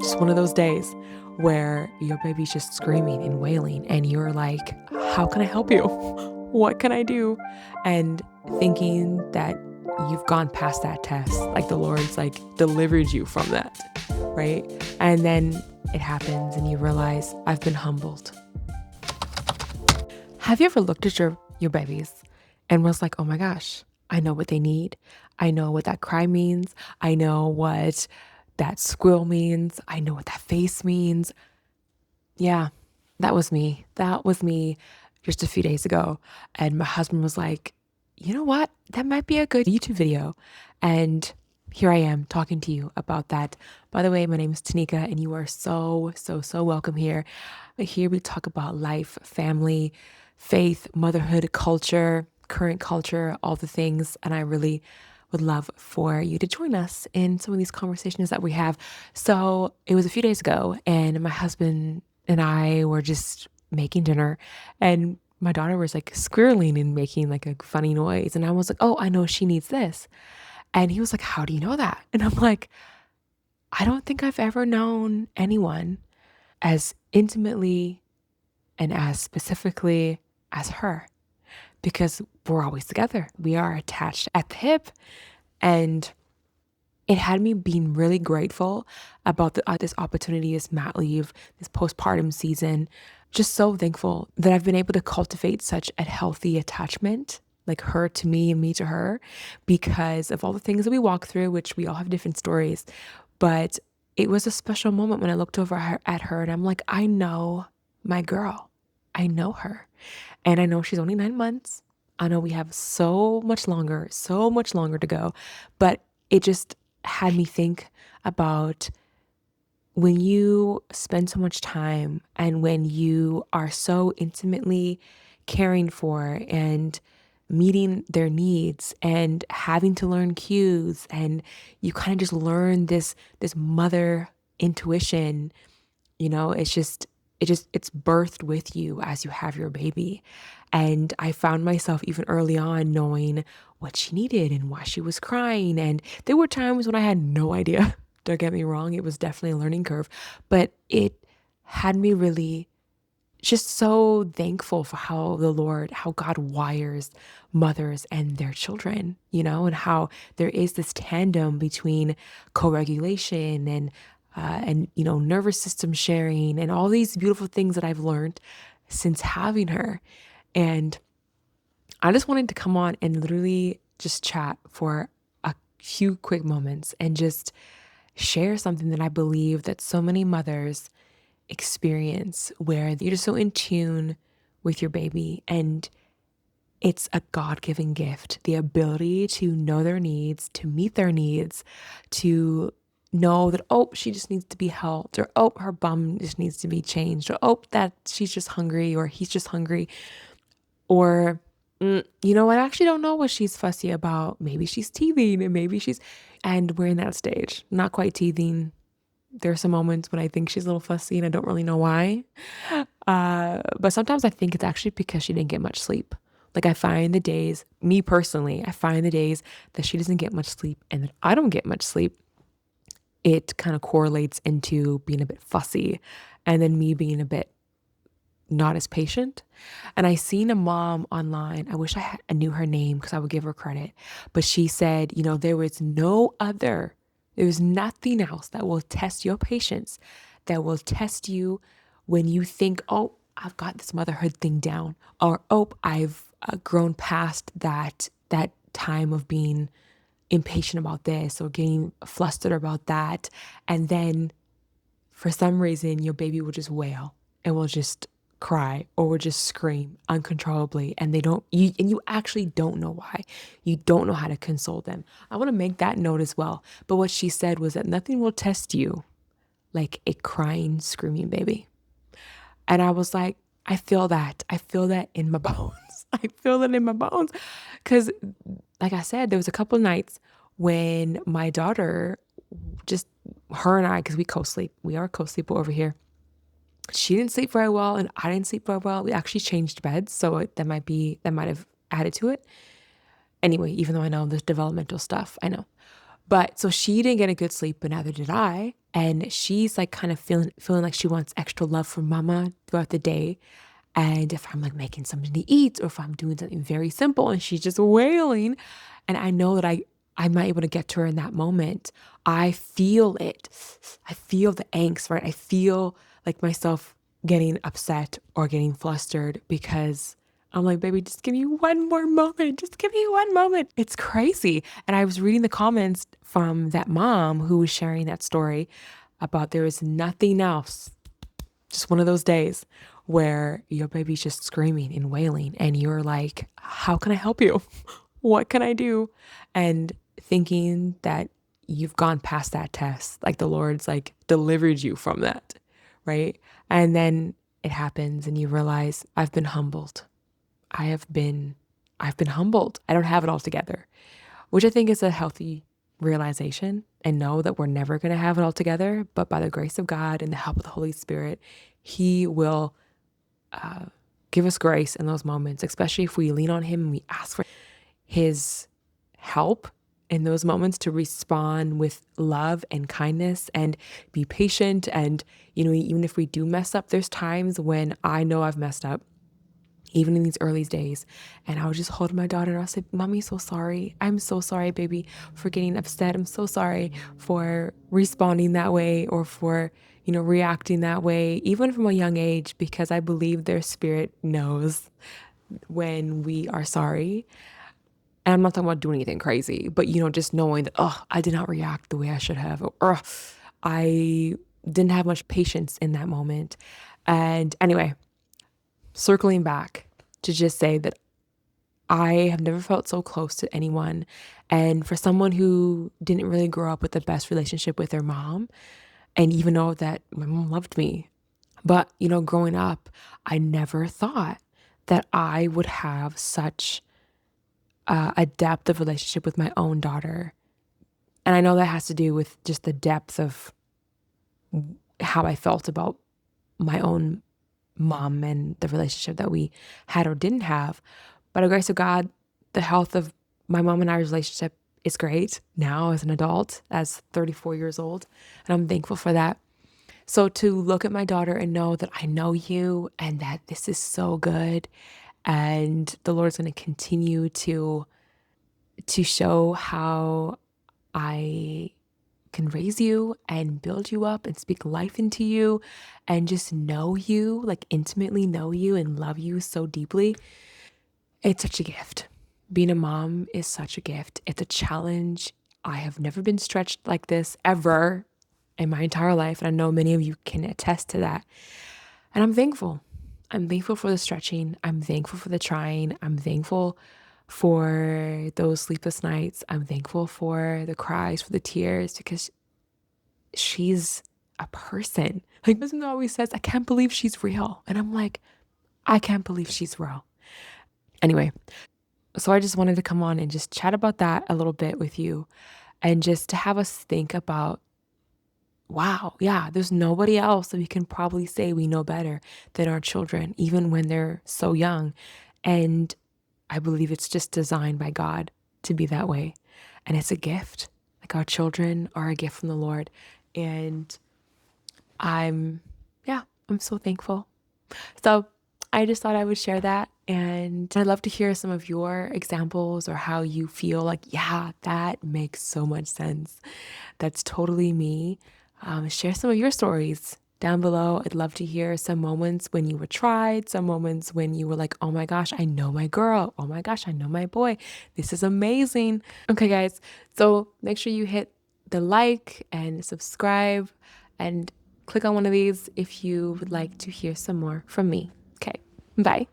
Just one of those days where your baby's just screaming and wailing, and you're like, how can I help you? What can I do? And thinking that you've gone past that test, like the Lord's like delivered you from that, right? And then it happens and you realize I've been humbled. Have you ever looked at your babies and was like, oh my gosh, I know what they need. I know what that cry means. I know what that squeal means. I know what that face means. Yeah, that was me. That was me just a few days ago. And my husband was like, you know what? That might be a good YouTube video. And here I am talking to you about that. By the way, my name is Tanika, and you are so, so, so welcome here. Here we talk about life, family, faith, motherhood, culture, current culture, all the things. And I really would love for you to join us in some of these conversations that we have. So it was a few days ago, and my husband and I were just making dinner, and my daughter was like squirreling and making like a funny noise. And I was like, oh, I know she needs this. And he was like, how do you know that? And I'm like, I don't think I've ever known anyone as intimately and as specifically as her, because we're always together. We are attached at the hip. And it had me being really grateful about this opportunity, this mat leave, this postpartum season. Just so thankful that I've been able to cultivate such a healthy attachment, like her to me and me to her, because of all the things that we walk through, which we all have different stories. But it was a special moment when I looked over at her and I'm like, I know my girl. I know her. And I know she's only 9 months. I know we have so much longer to go. But it just had me think about when you spend so much time and when you are so intimately caring for and meeting their needs and having to learn cues, and you kind of just learn this mother intuition. It's birthed with you as you have your baby. And I found myself even early on knowing what she needed and why she was crying. And there were times when I had no idea. Don't get me wrong, it was definitely a learning curve, but it had me really just so thankful for how God wires mothers and their children, and how there is this tandem between co-regulation and nervous system sharing and all these beautiful things that I've learned since having her. And I just wanted to come on and literally just chat for a few quick moments and just share something that I believe that so many mothers experience, where you're just so in tune with your baby, and it's a God-given gift, the ability to know their needs, to meet their needs, to know that, oh, she just needs to be helped, or oh, her bum just needs to be changed, or oh, that she's just hungry, or he's just hungry, or I actually don't know what she's fussy about. Maybe she's teething, and we're in that stage, not quite teething. There are some moments when I think she's a little fussy and I don't really know why. But sometimes I think it's actually because she didn't get much sleep. Like me personally, I find the days that she doesn't get much sleep and that I don't get much sleep, it kind of correlates into being a bit fussy, and then me being a bit not as patient. And I seen a mom online. I wish I knew her name because I would give her credit. But she said, there is nothing else that will test your patience, that will test you when you think, oh, I've got this motherhood thing down, or oh, I've grown past that time of being impatient about this or getting flustered about that. And then for some reason, your baby will just wail and will just cry or will just scream uncontrollably, and you actually don't know why. You don't know how to console them. I want to make that note as well. But what she said was that nothing will test you like a crying, screaming baby. And I was like, I feel that. I feel that in my bones. I feel that in my bones. Because, like I said, there was a couple of nights when my daughter, just her and I, because we co-sleep. We are a co-sleeper over here. She didn't sleep very well and I didn't sleep very well. We actually changed beds, so that might have added to it. Anyway, even though I know there's developmental stuff, I know. But so she didn't get a good sleep, but neither did I. And she's like kind of feeling like she wants extra love from mama throughout the day. And if I'm like making something to eat or if I'm doing something very simple and she's just wailing, and I know that I'm not able to get to her in that moment, I feel it. I feel the angst, right? I feel like myself getting upset or getting flustered because I'm like, baby, just give me one more moment. Just give me one moment. It's crazy. And I was reading the comments from that mom who was sharing that story about there is nothing else, just one of those days where your baby's just screaming and wailing, and you're like, how can I help you? What can I do? And thinking that you've gone past that test, like the Lord's like delivered you from that, right? And then it happens and you realize I've been humbled. I have been I've been humbled. I don't have it all together, which I think is a healthy realization, and know that we're never going to have it all together, but by the grace of God and the help of the Holy Spirit, he will give us grace in those moments, especially if we lean on him and we ask for his help in those moments to respond with love and kindness and be patient. And, even if we do mess up, there's times when I know I've messed up, even in these early days. And I would just hold my daughter and I'll say, Mommy, so sorry. I'm so sorry, baby, for getting upset. I'm so sorry for responding that way or for, reacting that way, even from a young age, because I believe their spirit knows when we are sorry. And I'm not talking about doing anything crazy, but, just knowing that, oh, I did not react the way I should have, or I didn't have much patience in that moment. And anyway, circling back to just say that I have never felt so close to anyone. And for someone who didn't really grow up with the best relationship with their mom, and even know that my mom loved me, but, growing up, I never thought that I would have such a depth of relationship with my own daughter. And I know that has to do with just the depth of how I felt about my own mom and the relationship that we had or didn't have. By the grace of God, the health of my mom and I's relationship is great now as an adult, as 34 years old. And I'm thankful for that. So to look at my daughter and know that I know you and that this is so good, and the Lord's going to continue to show how I can raise you and build you up and speak life into you and just know you, like intimately know you and love you so deeply. It's such a gift. Being a mom is such a gift. It's a challenge. I have never been stretched like this ever in my entire life. And I know many of you can attest to that. And I'm thankful. I'm thankful for the stretching. I'm thankful for the trying. I'm thankful for those sleepless nights. I'm thankful for the cries, for the tears, because she's a person. Like, my husband always says, I can't believe she's real. And I'm like, I can't believe she's real. Anyway, so I just wanted to come on and just chat about that a little bit with you, and just to have us think about, wow, yeah, there's nobody else that we can probably say we know better than our children, even when they're so young. And I believe it's just designed by God to be that way. And it's a gift. Like, our children are a gift from the Lord. And I'm so thankful. So I just thought I would share that. And I'd love to hear some of your examples or how you feel like, yeah, that makes so much sense. That's totally me. Share some of your stories down below. I'd love to hear some moments when you were tried, some moments when you were like, oh my gosh, I know my girl. Oh my gosh, I know my boy. This is amazing. Okay, guys. So make sure you hit the like and subscribe and click on one of these if you would like to hear some more from me. Okay, bye.